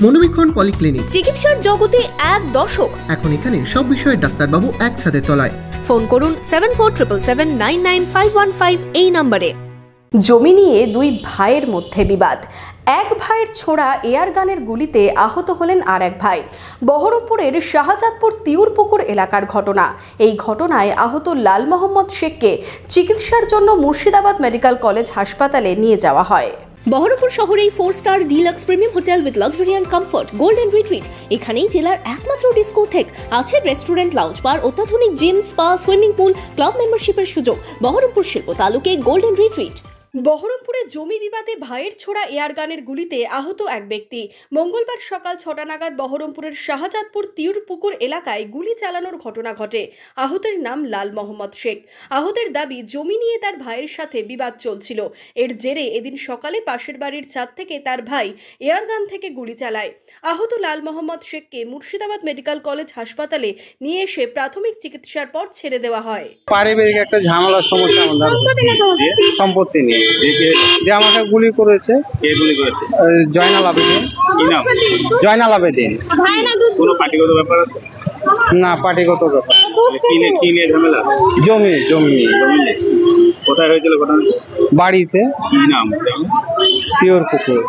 মনোবীক্ষণ polyclinic, চিকিৎসার জগতে এক দশক। এখন এখানে সব বিষয়ে ডাক্তারবাবু একসাথে তলায়। ফোন করুন 7477799515 এই নম্বরে। জমি নিয়ে দুই ভাইয়ের মধ্যে বিবাদ। এক ভাইয়ের ছোড়া এয়ার গানের গুলিতে আহত হলেন আর এক ভাই। বহরমপুরের শাহজাদপুর তিউরপুকুর এলাকার ঘটনা। এই ঘটনায় আহত লাল মোহাম্মদ শেখকে চিকিৎসার জন্য মুর্শিদাবাদ মেডিকেল কলেজ হাসপাতালে নিয়ে যাওয়া হয়। বহরমপুর শহরেই 4 star deluxe premium hotel with luxury and comfort golden retreat. এখানেই জেলার একমাত্র ডিস্কোথেক, আছে রেস্টুরেন্ট, লাউঞ্জ বার, অত্যাধুনিক gym, spa, swimming pool, club মেম্বারশিপের সুযোগ। বহরমপুর শিল্প তালুকে গোল্ডেন রিট্রিট। বহরমপুরে জমি বিবাদে ভাইয়ের ছোড়া এয়ারগানের গুলিতে আহত এক ব্যক্তি। মঙ্গলবার সকাল 6টা নাগাদ বহরমপুরের শাহজাদপুর তিউরপুকুর এলাকায় গুলি চালানোর ঘটনা ঘটে। আহতের নাম লাল মোহাম্মদ শেখ। আহতের দাবি, জমি নিয়ে তার ভাইয়ের সাথে বিবাদ চলছিল। এর জেরে এদিন সকালে পাশের বাড়ির ছাদ থেকে তার ভাই এয়ারগান থেকে গুলি চালায়। আহত লাল মোহাম্মদ শেখকে মুর্শিদাবাদ মেডিকেল কলেজ হাসপাতালে নিয়ে এসে প্রাথমিক চিকিৎসার পর ছেড়ে দেওয়া হয়। পারিবারিক একটা ঝামেলার সমস্যা, সম্পত্তি নিয়ে যে আমাকে গুলি করেছে। কে গুলি করেছে? জয়নাল আবেদিন। কি নাম? জয়নাল আবেদিন। কোনো পার্টিগত ব্যাপার আছে? না, পার্টিগত ব্যাপার। কি নিয়ে ঝামেলা? জমি নিয়ে। কোথায় হয়েছিল ঘটনা? বাড়িতে। কি নাম? তিউরপুকুর।